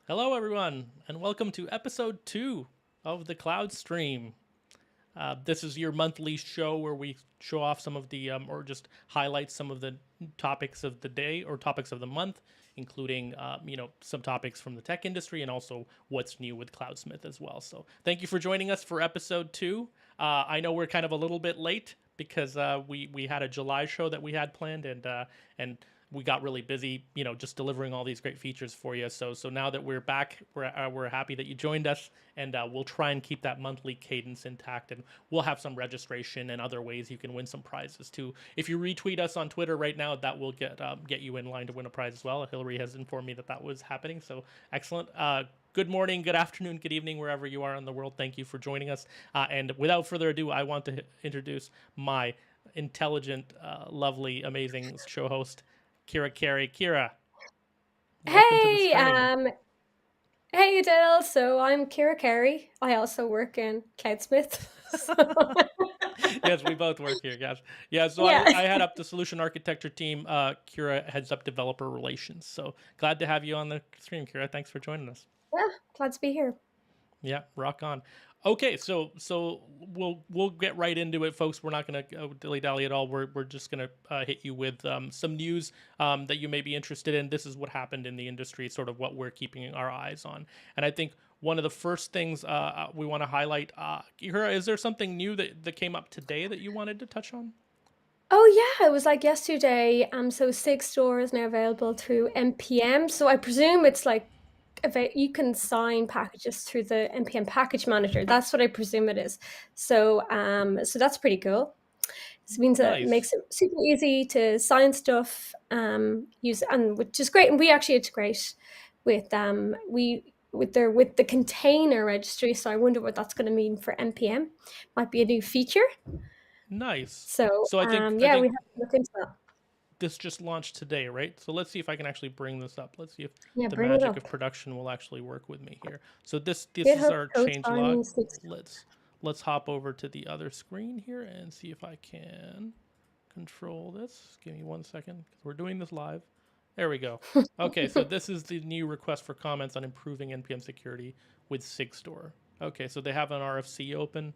Hello, everyone, and welcome to episode 2 of the Cloudstream. This is your monthly show where we show off some of the, or just highlight some of the topics of the day or topics of the month, including, some topics from the tech industry and also what's new with Cloudsmith as well. So thank you for joining us for episode 2. I know we're kind of a little bit late because we had a July show that we had planned and we got really busy, just delivering all these great features for you. So now that we're back, we're happy that you joined us, and we'll try and keep that monthly cadence intact, and we'll have some registration and other ways you can win some prizes too. If you retweet us on Twitter right now, that will get you in line to win a prize as well. Hillary has informed me that was happening, so excellent. good morning, good afternoon, good evening, wherever you are in the world. Thank you for joining us. And without further ado, I want to introduce my intelligent, lovely, amazing show host, Kira Carey. Kira, welcome to the Hey, stream. hey Adele. So I'm Kira Carey. I also work in Cloudsmith. Yes, we both work here, guys. Yeah, so I, Yeah. I head up the solution architecture team. Kira heads up developer relations. So glad to have you on the stream, Kira. Thanks for joining us. Yeah, glad to be here. Yeah, rock on. Okay, so we'll get right into it, folks. We're not going to dilly dally at all. We're just going to hit you with some news that you may be interested in. This is what happened in the industry, sort of what we're keeping our eyes on. And I think one of the first things we want to highlight, Ihura, is there something new that came up today that you wanted to touch on? Oh yeah, it was like yesterday. So Sigstore is now available through NPM. So I presume it's like you can sign packages through the NPM package manager. That's what I presume it is. So that's pretty cool. This means that it Nice. makes it super easy to sign stuff, use and which is great. And we actually integrate with with the container registry. So I wonder what that's going to mean for npm. Might be a new feature. Nice. So So I yeah, we think have to look into that. this just launched today, right? So let's see if I can actually bring this up. Let's see if Yeah, the bring it magic of up. production will actually work with me here. So this is GitHub our code change log. signing six. Let's hop over to the other screen here and see if I can control this. Give me 1 second because we're doing this live. There we go. Okay, so this is the new request for comments on improving NPM security with Sigstore. Okay, so they have an RFC open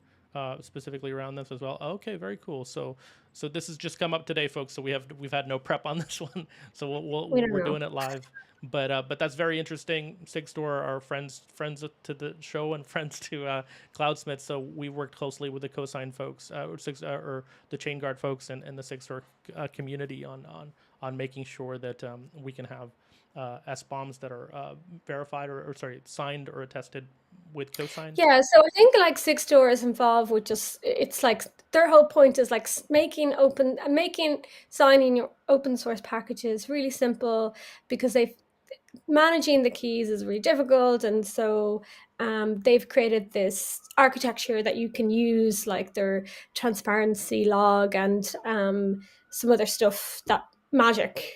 specifically around this as well. Okay, very cool. So this has just come up today, folks. So we've had no prep on this one. So We don't we're know. doing it live. But that's very interesting. Sigstore are friends to the show and friends to Cloudsmith. So we worked closely with the Cosign folks or the Chain Guard folks and the Sigstore community on making sure that we can have SBOMs that are verified or sorry signed or attested with Cosign. Yeah, so I think like Sigstore is involved with just it's like their whole point is like making signing your open source packages really simple because they managing the keys is really difficult, and so they've created this architecture that you can use, like their transparency log and some other stuff that magic,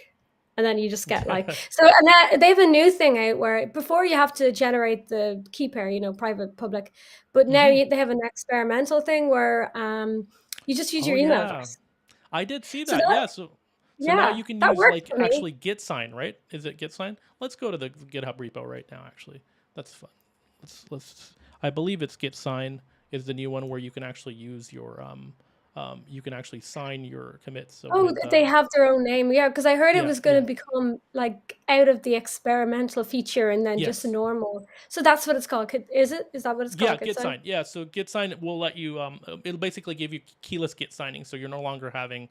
and then you just get like so. And they have a new thing out where before you have to generate the key pair, private public, but now Hmm. they have an experimental thing where you just use Oh your email yeah, address. I did see So that. that Yeah, so now yeah, you can that use worked like for me. actually git sign, right? Is it git sign? Let's go to the GitHub repo right now. Actually, that's fun. Let's. I believe it's git sign is the new one where you can actually use your you can actually sign your commits. So Oh, with they have their own name. Yeah, because I heard it yeah was going yeah to become like out of the experimental feature and then just a yes normal. So that's what it's called. Is it? Is that what it's yeah called? Good git sign? sign yeah. So git sign will let you it'll basically give you keyless git signing. So you're no longer having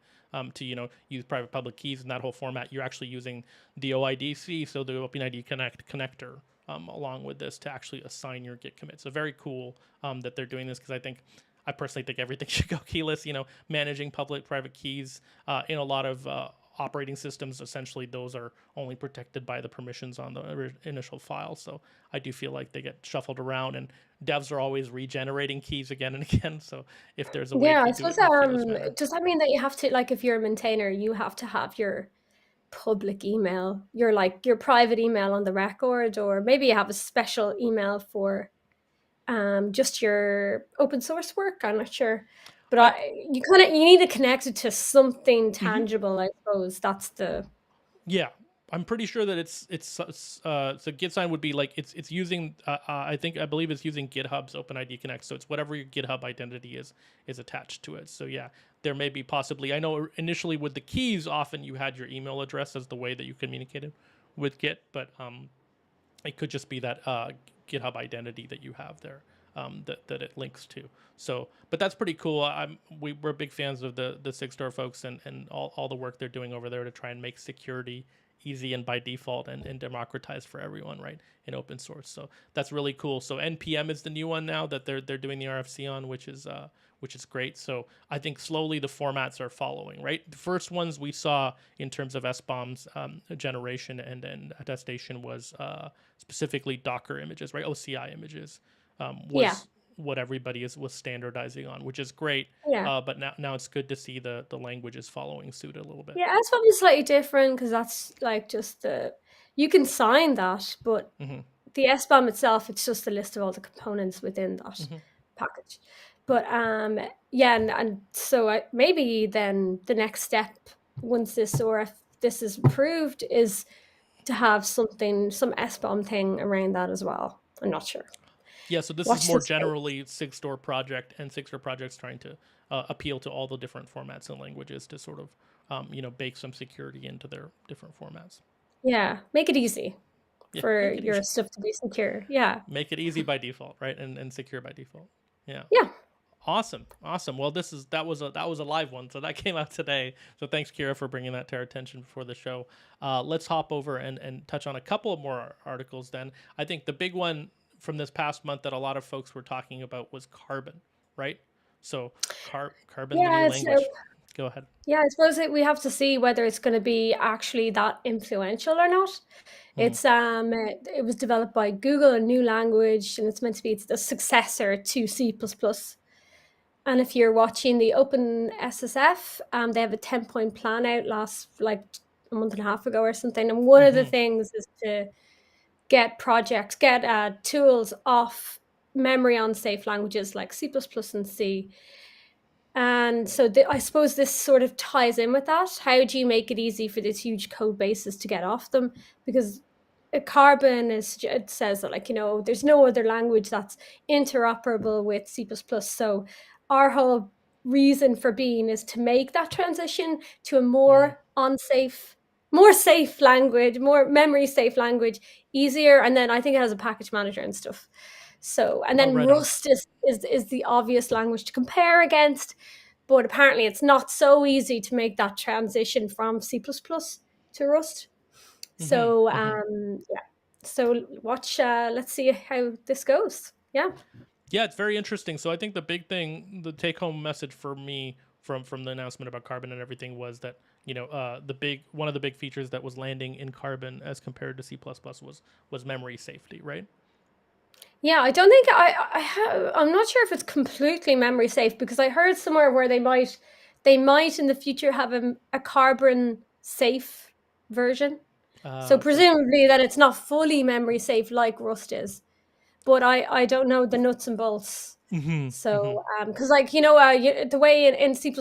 to use private public keys in that whole format. You're actually using the OIDC, so the OpenID Connect connector. Along with this to actually assign your Git commit. So very cool that they're doing this because I personally think everything should go keyless. Managing public private keys in a lot of operating systems, essentially those are only protected by the permissions on the initial file. So I do feel like they get shuffled around, and devs are always regenerating keys again and again. So if there's a way Yeah, to I do it suppose. in a keyless manner, Does that mean that you have to, like, if you're a maintainer, you have to have your public email, your private email on the record, or maybe you have a special email for just your open source work? I'm not sure, but I you need to connect it to something mhm. tangible. I suppose that's the Yeah, I'm pretty sure that so GitSign would be like it's using I believe it's using GitHub's OpenID Connect, so it's whatever your GitHub identity is attached to it. So yeah, there may be possibly I know initially with the keys often you had your email address as the way that you communicated with Git, but it could just be that GitHub identity that you have there that it links to. So, but that's pretty cool. We're big fans of the Sigstore folks and all the work they're doing over there to try and make security easy and by default and democratized for everyone, right, in open source. So that's really cool. So NPM is the new one now that they're doing the RFC on, which is great. So I think slowly the formats are following, right? The first ones we saw in terms of SBOM's generation and attestation was specifically Docker images, right? OCI images Yeah. was what everybody was standardizing on, which is great. Yeah. But now it's good to see the languages following suit a little bit. Yeah, that's probably slightly different because that's like just you can sign that, but Mm-hmm. the SBOM itself, it's just a list of all the components within that Mm-hmm. package. But yeah, and so maybe then the next step once this, or if this is approved, is to have some SBOM thing around that as well. I'm not sure. Yeah, so this is Watch more this space. generally Sigstore project and Sigstore projects trying to appeal to all the different formats and languages to sort of bake some security into their different formats. Yeah, make it easy Yeah, for make it your easy. stuff to be secure. Yeah. Make it easy by default, right, and secure by default. Yeah. Yeah. Awesome. Well, that was a live one, so that came out today. So thanks, Kira, for bringing that to our attention before the show. Let's hop over and touch on a couple of more articles. Then I think the big one from this past month that a lot of folks were talking about was Carbon, right? So Carbon, the new Yeah, language. Go ahead. yeah, I suppose we have to see whether it's going to be actually that influential or not. Mm-hmm. It was developed by Google, a new language, and it's meant to be the successor to C++. And if you're watching the Open SSF, they have a 10-point plan out like a month and a half ago or something. And one of the things is to get tools off memory unsafe languages like C++ and C. And so I suppose this sort of ties in with that. How do you make it easy for these huge code bases to get off them? Because Carbon it says that, like, there's no other language that's interoperable with C++. So our whole reason for being is to make that transition to a more safe language, more memory safe language easier. And then I think it has a package manager and stuff. So, and then right Rust is the obvious language to compare against, but apparently it's not so easy to make that transition from C++ to Rust. So, yeah. So watch. Let's see how this goes. Yeah. Yeah, it's very interesting. So I think the big thing, the take-home message for me from the announcement about Carbon and everything was that one of the big features that was landing in Carbon as compared to C++ was memory safety, right? Yeah, I don't think I'm not sure if it's completely memory safe, because I heard somewhere where they might in the future have a Carbon safe version. So Okay. presumably that it's not fully memory safe like Rust is, but I don't know the nuts and bolts. So because the way in C++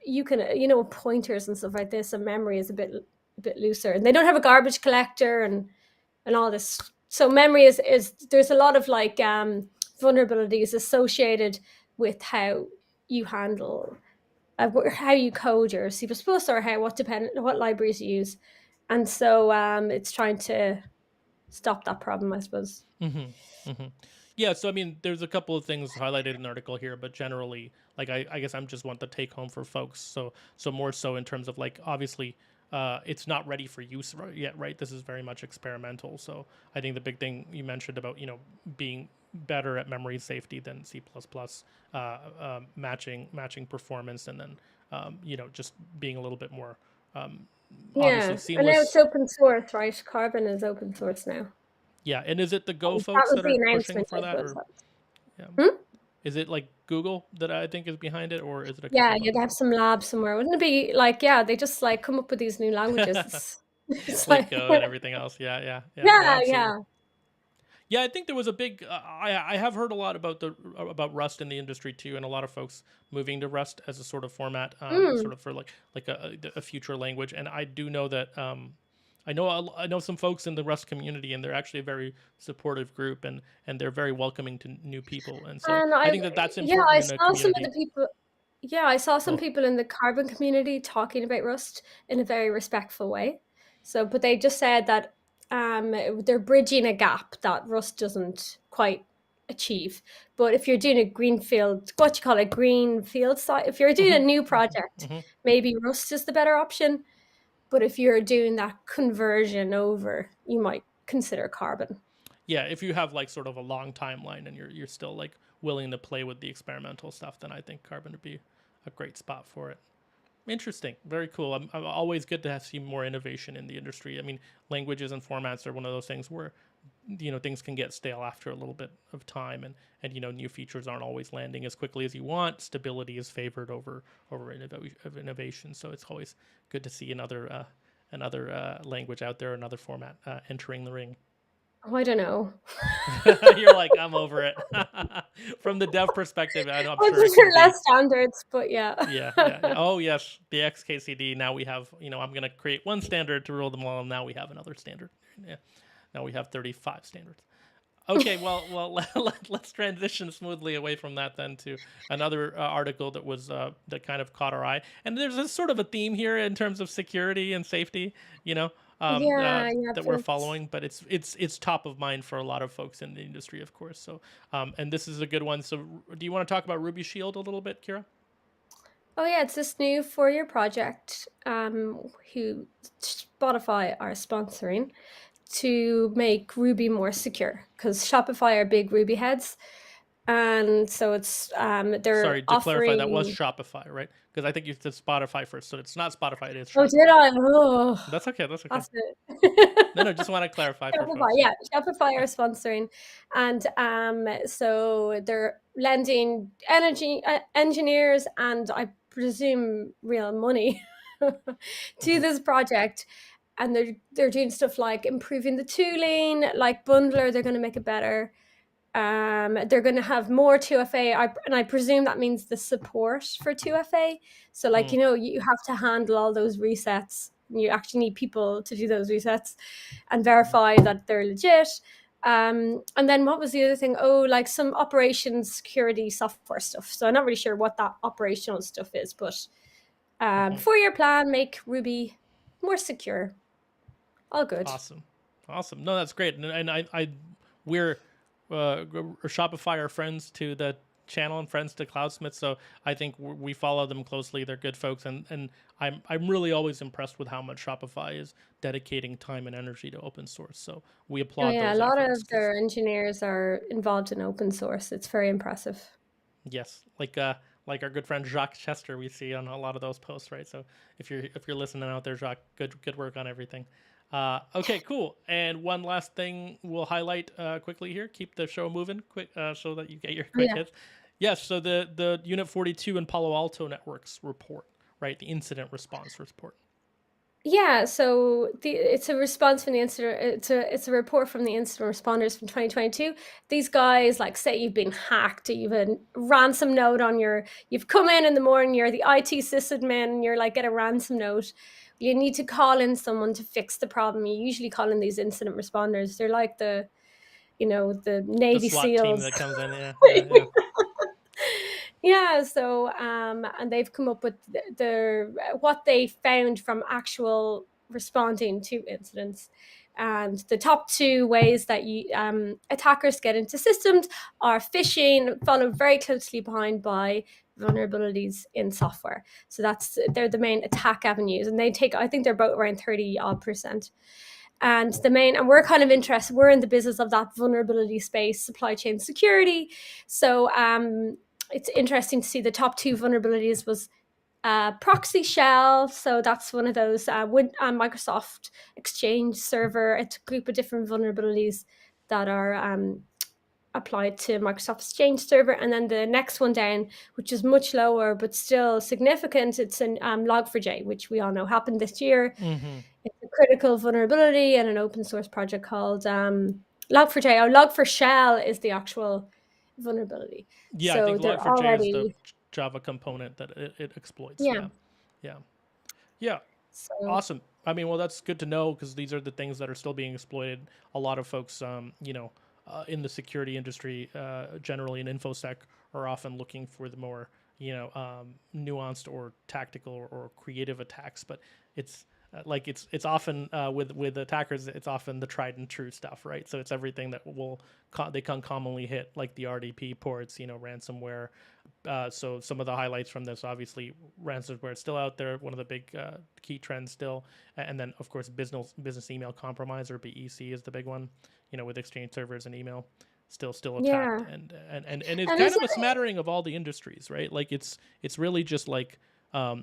you can pointers and stuff like this, and memory is a bit looser, and they don't have a garbage collector and all this. So memory is there's a lot of vulnerabilities associated with how you handle how you code your C++ or what libraries you use, and so it's trying to stop that problem, I suppose. Yeah, so I mean, there's a couple of things highlighted in the article here, but generally, like I guess I'm just want the take home for folks. So more so in terms of, like, obviously, it's not ready for use yet, right? This is very much experimental. So I think the big thing you mentioned about being better at memory safety than C++, matching performance, and then just being a little bit more obviously Yeah, and now it's seamless. open source, right? Carbon is open source now. Yeah, and is it the Go That folks was that the are pushing announcement, for I that, suppose. or yeah? Hmm? Is it like Google that I think is behind it, or is it a couple Yeah, of they others? have some lab somewhere. Wouldn't it be they just come up with these new languages. It's Like like, Go and everything else. Yeah. No, yeah, absolutely. yeah. Yeah, I think there was a big. I have heard a lot about Rust in the industry too, and a lot of folks moving to Rust as a sort of format, Mm, sort of for like a future language. And I do know that I know some folks in the Rust community, and they're actually a very supportive group, and they're very welcoming to new people. And so and I think that that's yeah, important I in a saw some of the community. people. Yeah, I saw some Oh, people in the Carbon community talking about Rust in a very respectful way. So, but they just said that they're bridging a gap that Rust doesn't quite achieve. But if you're doing a greenfield, what you call a greenfield site, if you're doing a new project, hmm maybe Rust is the better option. But if you're doing that conversion over, you might consider Carbon. Yeah, if you have like sort of a long timeline and you're still like willing to play with the experimental stuff, then I think Carbon would be a great spot for it. Interesting, very cool. I'm always good to see more innovation in the industry. I mean, languages and formats are one of those things where things can get stale after a little bit of time, and new features aren't always landing as quickly as you want. Stability is favored over innovation, so it's always good to see another language out there, another format entering the ring. Oh, I don't know. You're like, I'm over it. From the dev perspective, I'm Oh, sure it these can are be. less standards, but yeah. Yeah. Oh, yes, the XKCD. Now we have, I'm going to create one standard to rule them all, and now we have another standard. Yeah. Now we have 35 standards. Okay, well, let's transition smoothly away from that then to another article that was that kind of caught our eye. And there's a sort of a theme here in terms of security and safety, Yeah, that we're following. But it's top of mind for a lot of folks in the industry, of course. So, and this is a good one. So, do you want to talk about Ruby Shield a little bit, Kira? Oh yeah, it's this new 4-year project who Spotify are sponsoring to make Ruby more secure, because Shopify are big Ruby heads, and so it's they're Sorry, to clarify, that was offering. Shopify, right? Because I think you said Spotify first, so it's not Spotify, it is Oh, Shopify. did I? Oh, That's okay. That's okay. that's it. No, just want to clarify for Shopify, folks. yeah, Shopify are sponsoring, and so they're lending energy engineers, and I presume real money to this project, and they're doing stuff like improving the tooling, like Bundler. They're going to make it better. They're going to have more 2FA, and I presume that means the support for 2FA. So, like, you have to handle all those resets. You actually need people to do those resets and verify that they're legit. And then what was the other thing? Oh, like some operations security software stuff. So I'm not really sure what that operational stuff is, but 4-year plan, make Ruby more secure. All good. Awesome. No, that's great. And we're Shopify are friends to the channel and friends to Cloudsmith, so I think we follow them closely. They're good folks, and I'm really always impressed with how much Shopify is dedicating time and energy to open source. So we applaud Yeah, a those lot efforts. of their engineers are involved in open source. It's very impressive. Yes, like our good friend Jacques Chester, we see on a lot of those posts, right? So if you're listening out there, Jacques, good work on everything. Okay, cool. And one last thing we'll highlight quickly here. Keep the show moving quick so that you get your quick hits. Yes, so the Unit 42 and Palo Alto networks report, right? The incident response report. Yeah, so it's a response from the incident. It's a report from the incident responders from 2022. These guys, like, say you've been hacked, you've a ransom note on you've come in the morning, you're the IT sysadmin, and you're like, get a ransom note. You need to call in someone to fix the problem. You usually call in these incident responders. They're like the Navy The SWAT team SEALs. that comes in, yeah. Yeah, so and they've come up with what they found from actual responding to incidents. And the top 2 ways that attackers get into systems are phishing, followed very closely behind by vulnerabilities in software. So they're the main attack avenues, and I think they're both around 30% odd. And we're kind of interested, we're in the business of that vulnerability space, supply chain security. So it's interesting to see the top 2 vulnerabilities was proxy shell. So that's one of those with Microsoft Exchange server. It's a group of different vulnerabilities that are applied to Microsoft Exchange server. And then the next one down, which is much lower but still significant, it's an Log4j, which we all know happened this year. Mm-hmm. It's a critical vulnerability in an open source project called Log4j. Or Log4Shell is the actual vulnerability. Yeah, So I think they're Log4j is the already Java component that it exploits. yeah. Yeah. So Awesome. I mean, well, that's good to know, because these are the things that are still being exploited. A lot of folks, in the security industry, generally in InfoSec, are often looking for the more, nuanced or tactical or creative attacks. But it's it's often with attackers, it's often the tried and true stuff, right? So it's everything that they can commonly hit, like the RDP ports, ransomware, So some of the highlights from this, obviously, ransomware is still out there, one of the big key trends still, and then of course business email compromise, or BEC, is the big one. With Exchange servers and email still attacked, Yeah. and it's And kind is of a it smattering of all the industries, right? Like it's really just like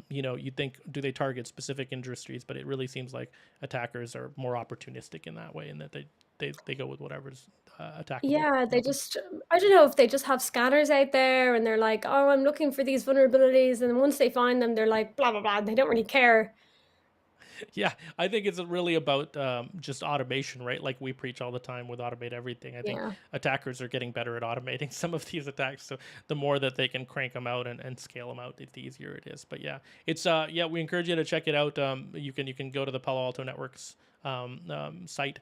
you think, do they target specific industries? But it really seems like attackers are more opportunistic in that way, and that they go with whatever's attackable. yeah, they just, I don't know if they just have scanners out there and they're like, oh, I'm looking for these vulnerabilities. And then once they find them, they're like, blah, blah, blah. They don't really care. Yeah, I think it's really about just automation, right? Like we preach all the time with automate everything. I think Yeah. attackers are getting better at automating some of these attacks. So the more that they can crank them out and scale them out, the easier it is. But yeah, it's we encourage you to check it out. You can go to the Palo Alto Network's site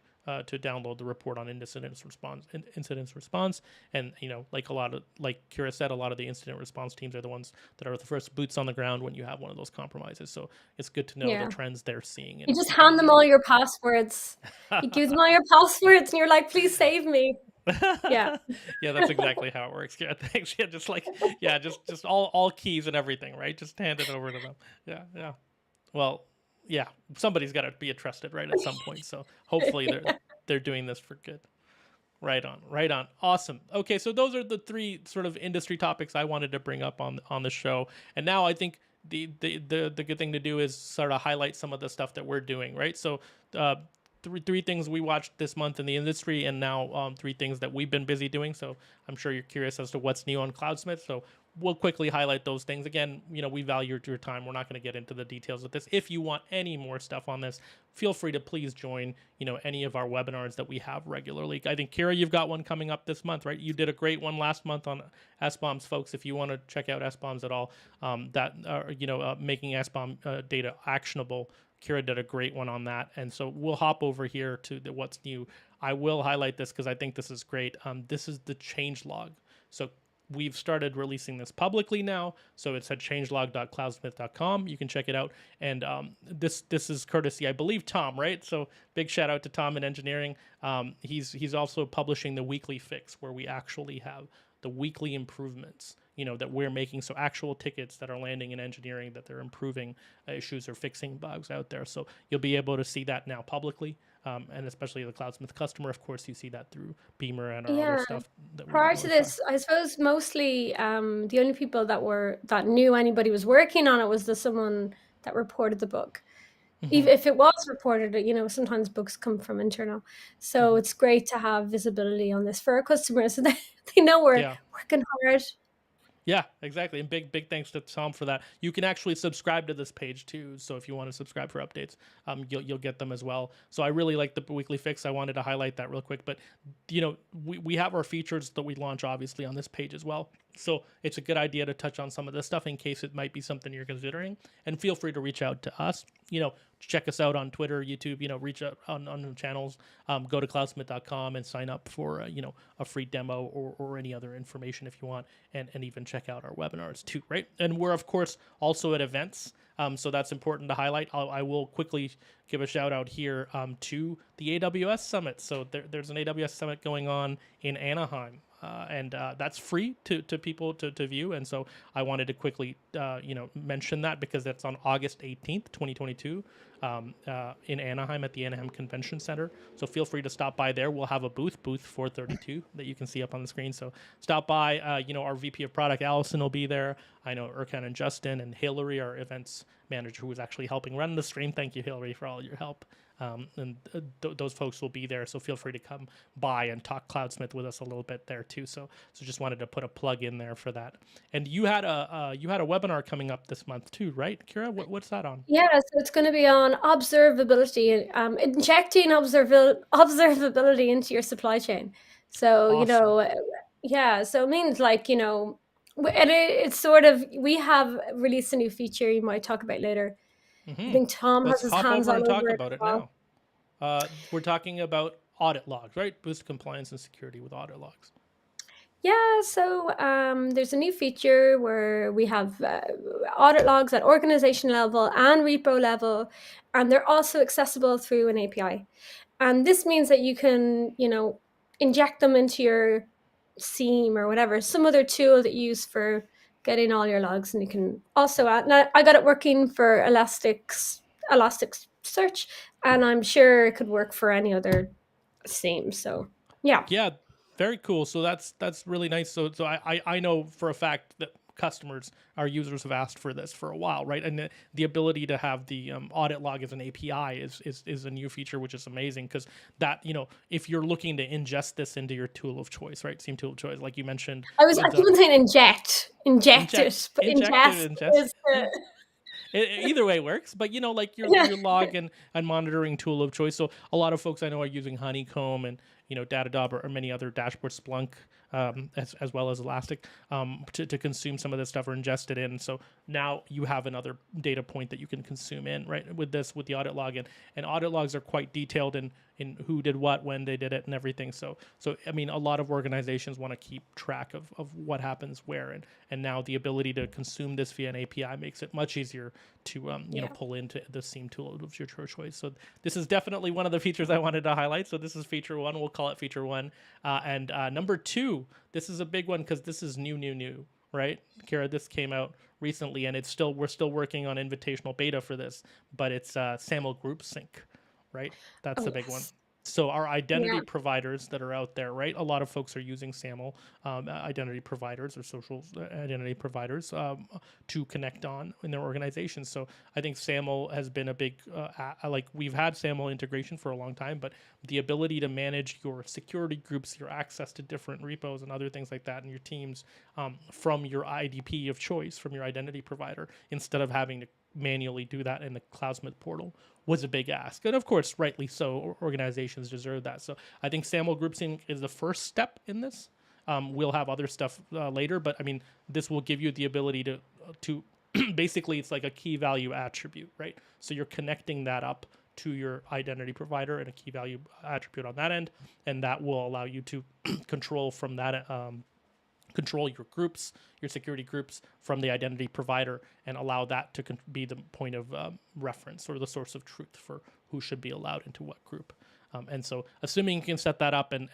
to download the report on incident response, and like Kira said, a lot of the incident response teams are the ones that are the first boots on the ground when you have one of those compromises. So it's good to know the Yeah. trends they're seeing, You and just you can hand them maybe. all your passwords. You give them all your passwords and you're like, please save me. Yeah. Yeah, that's exactly how it works. Yeah, thanks. Yeah, just all keys and everything, right? Just hand it over to them. Yeah, yeah. Well, yeah, somebody's got to be trusted, right, at some point. So hopefully they're doing this for good. Right on, right on. Awesome. Okay, so those are the three sort of industry topics I wanted to bring up on the show. And now I think the good thing to do is sort of highlight some of the stuff that we're doing, right? So uh, three things we watched this month in the industry, and now three things that we've been busy doing. So I'm sure you're curious as to what's new on Cloudsmith. So we'll quickly highlight those things. Again, we value your time. We're not going to get into the details of this. If you want any more stuff on this, feel free to please join, any of our webinars that we have regularly. I think, Kira, you've got one coming up this month, right? You did a great one last month on SBOMs, folks. If you want to check out SBOMs at all, making SBOM data actionable, Kira did a great one on that. And so we'll hop over here to the what's new. I will highlight this because I think this is great. This is the change log. So we've started releasing this publicly now. So it's at changelog.cloudsmith.com. You can check it out. And this is courtesy, I believe, Tom, right? So big shout out to Tom in engineering. He's also publishing the weekly fix, where we actually have the weekly improvements, that we're making. So actual tickets that are landing in engineering, that they're improving issues or fixing bugs out there. So you'll be able to see that now publicly. And especially the Cloudsmith customer, of course, you see that through Beamer and our other Yeah. stuff that we Prior to notify. this, I suppose mostly the only people that knew anybody was working on it was someone that reported the bug. Mm-hmm. Even if it was reported, sometimes bugs come from internal. So Mm-hmm. it's great to have visibility on this for our customers so that they know we're Yeah. working hard. Yeah, exactly. And big thanks to Tom for that. You can actually subscribe to this page too. So if you want to subscribe for updates, you'll get them as well. So I really like the weekly fix. I wanted to highlight that real quick. But we have our features that we launch obviously on this page as well. So it's a good idea to touch on some of this stuff in case it might be something you're considering. And feel free to reach out to us. Check us out on Twitter, YouTube. Reach out on the channels. Go to cloudsmith.com and sign up for a free demo or any other information if you want, and even check out our webinars too, right? And we're of course also at events. So that's important to highlight. I will quickly give a shout out here to the AWS Summit. So there's an AWS Summit going on in Anaheim. And that's free to people to view. And so I wanted to quickly, mention that because that's on August 18th, 2022, in Anaheim at the Anaheim Convention Center. So feel free to stop by there. We'll have a booth 432, that you can see up on the screen. So stop by. Our VP of Product, Allison, will be there. I know Erkan and Justin and Hillary, our events manager, who was actually helping run the stream. Thank you, Hillary, for all your help. Those folks will be there, so feel free to come by and talk Cloudsmith with us a little bit there too. So just wanted to put a plug in there for that. And you had a webinar coming up this month too, right, Kira? What's that on? Yeah, so it's going to be on observability, injecting observability into your supply chain. So, Awesome. yeah, so it means it's sort of, we have released a new feature you might talk about later. I Mm-hmm. think Tom has Let's his hop hands over all and over talk it about as it well. now. We're talking about audit logs, right? Boost compliance and security with audit logs. Yeah, so there's a new feature where we have audit logs at organization level and repo level, and they're also accessible through an API. And this means that you can, inject them into your Seam or whatever, some other tool that you use for get in all your logs, and you can also add. Now, I got it working for Elasticsearch, and I'm sure it could work for any other theme. So yeah. Yeah, very cool. So that's really nice. So I know for a fact that customers, our users have asked for this for a while, right? And the ability to have the audit log as an API is a new feature, which is amazing because that, if you're looking to ingest this into your tool of choice, right? Theme tool of choice, like you mentioned. I keep on saying inject it, but ingest. is the Either way works, but like your log and monitoring tool of choice. So a lot of folks I know are using Honeycomb and Datadog or many other dashboard Splunk, as well as Elastic, to consume some of this stuff or ingest it in. So now you have another data point that you can consume in, right? With the audit log, and audit logs are quite detailed in who did what, when they did it, and everything. So I mean, a lot of organizations want to keep track of what happens where, and now the ability to consume this via an API makes it much easier to pull into the theme tool of your choice. So this is definitely one of the features I wanted to highlight. So this is feature 1. We'll call it feature 1. And number 2, this is a big one because this is new, right? Kara, this came out recently, and we're still working on invitational beta for this, but it's Saml group sync, right? That's the big one. So our identity providers that are out there, right? A lot of folks are using Saml identity providers or social identity providers to connect on in their organizations. So I think Saml has been a big, we've had Saml integration for a long time, but the ability to manage your security groups, your access to different repos and other things like that in your teams from your IDP of choice, from your identity provider, instead of having to manually do that in the Cloudsmith portal was a big ask. And of course, rightly so, organizations deserve that. So I think Saml group sync is the first step in this. We'll have other stuff later, but I mean, this will give you the ability to basically, it's like a key value attribute, right? So you're connecting that up to your identity provider and a key value attribute on that end, and that will allow you to control from that control your groups, your security groups from the identity provider, and allow that to be the point of reference or the source of truth for who should be allowed into what group. And so assuming you can set that up, and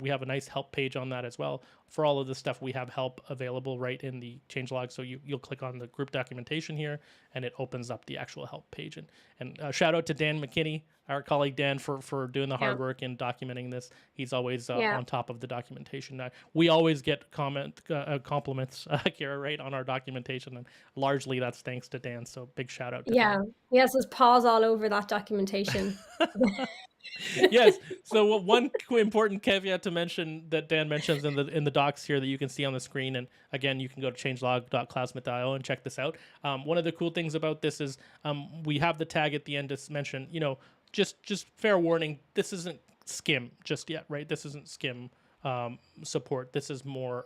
we have a nice help page on that as well. For all of this stuff, we have help available right in the changelog. So you'll click on the group documentation here, and it opens up the actual help page. And shout out to Dan McKinney, our colleague Dan, for doing the hard work in documenting this. He's always on top of the documentation. We always get compliments, Kira, right, on our documentation, and largely that's thanks to Dan. So big shout out to Dan. He has his paws all over that documentation. Yes. So one important caveat to mention that Dan mentions in the docs here that you can see on the screen, and again, you can go to changelog.cloudsmith.io and check this out. One of the cool things about this is we have the tag at the end to mention, just fair warning, this isn't SCIM just yet, right? This isn't SCIM support. This is more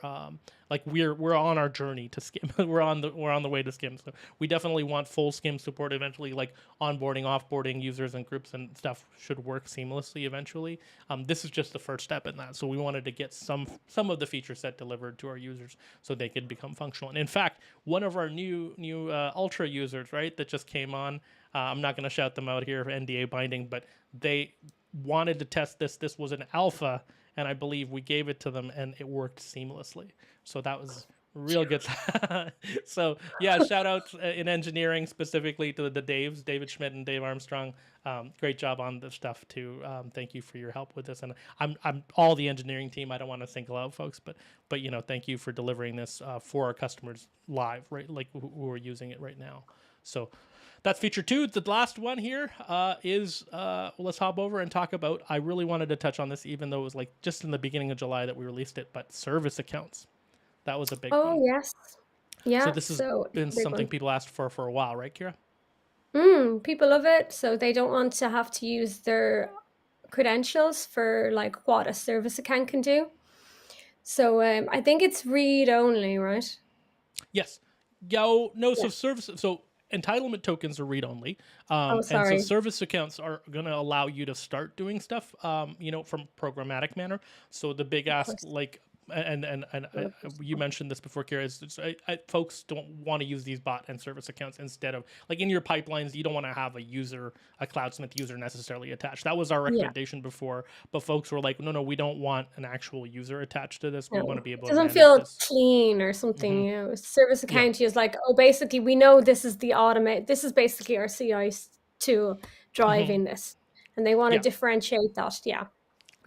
like we're on our journey to SCIM. we're on the way to SCIM. So we definitely want full SCIM support eventually. Like onboarding, offboarding users and groups and stuff should work seamlessly eventually. This is just the first step in that. So we wanted to get some of the feature set delivered to our users so they could become functional. And in fact, one of our new Ultra users, right, that just came on. I'm not going to shout them out here for NDA binding, but they wanted to test this. This was an alpha, and I believe we gave it to them, and it worked seamlessly. So that was real good. So yeah, shout out in engineering specifically to the Daves, David Schmidt and Dave Armstrong. Great job on this stuff too. Thank you for your help with this, and I'm all the engineering team. I don't want to single out folks, but thank you for delivering this for our customers live, right? Like who are using it right now. So that's feature 2. The last one here is let's hop over and talk about. I really wanted to touch on this, even though it was like just in the beginning of July that we released it. But service accounts, that was a big one. Oh yes, yeah. So this has been something people asked for a while, right, Kira? People love it, so they don't want to have to use their credentials for like what a service account can do. So I think it's read only, right? Yes. No. So service. So entitlement tokens are read-only, and so service accounts are going to allow you to start doing stuff, from programmatic manner. So the big ask, like you mentioned this before, Kira. Folks don't want to use these bot and service accounts instead of, like, in your pipelines. You don't want to have a Cloudsmith user necessarily attached. That was our Yeah. recommendation before, but folks were like, no, we don't want an actual user attached to this. We want to be able It to doesn't manage feel this. clean or something, you know. Service Yeah. account is like, oh, basically we know this is this is basically our CI tool driving this, and they want to Yeah. differentiate that. Yeah.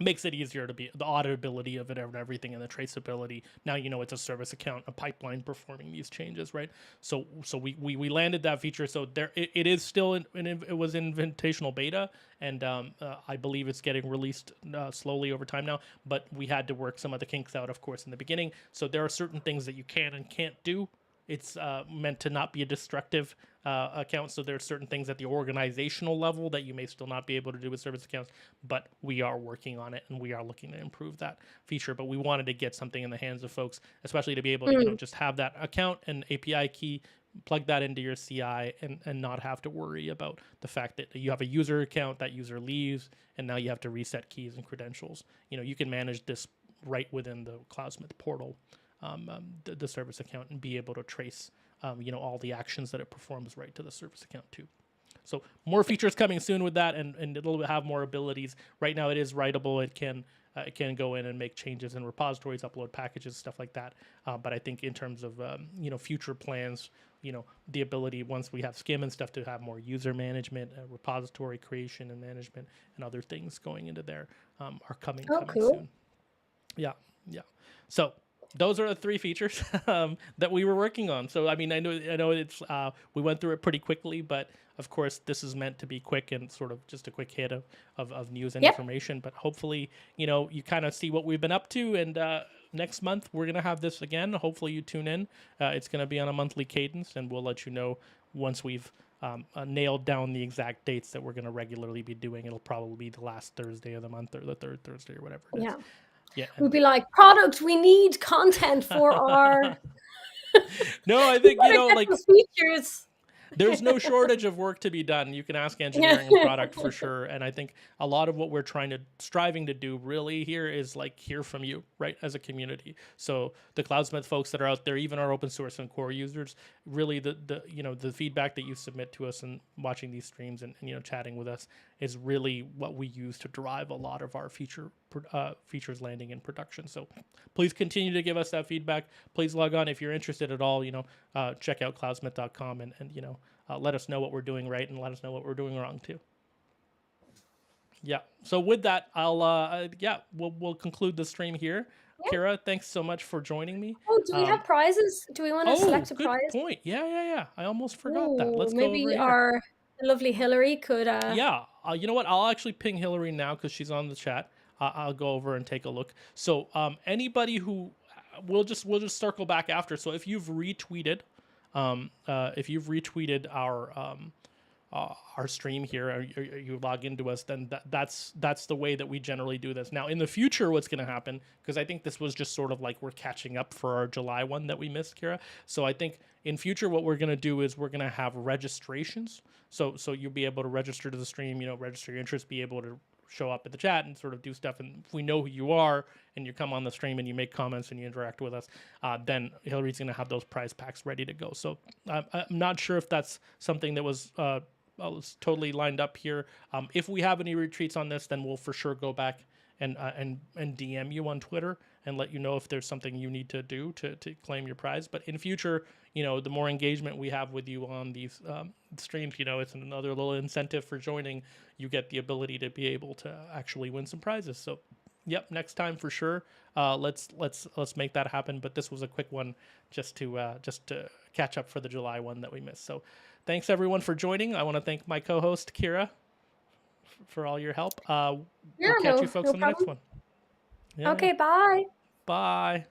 Makes it easier to be the auditability of it and everything, and the traceability. Now it's a service account, a pipeline performing these changes, right? So we landed that feature. So there it is still it was invitational beta, and I believe it's getting released slowly over time now. But we had to work some of the kinks out, of course, in the beginning. So there are certain things that you can and can't do. It's meant to not be a destructive account, so there are certain things at the organizational level that you may still not be able to do with service accounts, but we are working on it, and we are looking to improve that feature. But we wanted to get something in the hands of folks, especially to be able to just have that account and API key, plug that into your CI, and not have to worry about the fact that you have a user account, that user leaves, and now you have to reset keys and credentials. You can manage this right within the Cloudsmith portal. The service account, and be able to trace all the actions that it performs right to the service account too. So more features coming soon with that, and it'll have more abilities. Right now it is writable. It can go in and make changes in repositories, upload packages, stuff like that. But I think in terms of future plans, the ability, once we have Skim and stuff, to have more user management, repository creation and management, and other things going into there are coming soon. Yeah. So those are the 3 features that we were working on. So I know it's we went through it pretty quickly, but of course this is meant to be quick and sort of just a quick hit of news and information. But hopefully you kind of see what we've been up to, and next month we're gonna have this again. Hopefully you tune in. It's gonna be on a monthly cadence, and we'll let you know once we've nailed down the exact dates that we're gonna regularly be doing. It'll probably be the last Thursday of the month, or the 3rd Thursday, or whatever it is. Yeah, we'd be like, product, we need content for our no, I think like features. There's no shortage of work to be done. You can ask engineering and product for sure. And I think a lot of what we're striving to do really here is like hear from you, right, as a community. So the Cloudsmith folks that are out there, even our open source and core users, really the feedback that you submit to us and watching these streams and chatting with us is really what we use to drive a lot of our features landing in production. So please continue to give us that feedback. Please log on if you're interested at all. Check out cloudsmith.com and let us know what we're doing right, and let us know what we're doing wrong too. Yeah. So with that, we'll conclude the stream here. Yeah. Kira, thanks so much for joining me. Oh, do we have prizes? Do we want to select a prize? Good point. Yeah. I almost forgot that. Let's maybe go over our lovely Hillary could. Yeah. You know what? I'll actually ping Hillary now because she's on the chat. I'll go over and take a look. So anybody who we'll just circle back after. So if you've retweeted our stream here, or you log into us, then that's the way that we generally do this. Now in the future, what's going to happen, because I think this was just sort of like we're catching up for our July one that we missed, Kira. So I think in future what we're going to do is we're going to have registrations. So you'll be able to register to the stream, register your interest, be able to show up at the chat and sort of do stuff. And if we know who you are and you come on the stream and you make comments and you interact with us, then Hillary's going to have those prize packs ready to go. So I'm not sure if that's something that was totally lined up here. If we have any retreats on this, then we'll for sure go back and DM you on Twitter and let you know if there's something you need to do to claim your prize. But in future, the more engagement we have with you on these streams, it's another little incentive for joining. You get the ability to be able to actually win some prizes. So, yep, next time for sure. Let's make that happen. But this was a quick one just to catch up for the July one that we missed. So, thanks everyone for joining. I want to thank my co-host Kira for all your help. We'll catch you folks on the next one. Yeah. Okay, bye. Bye.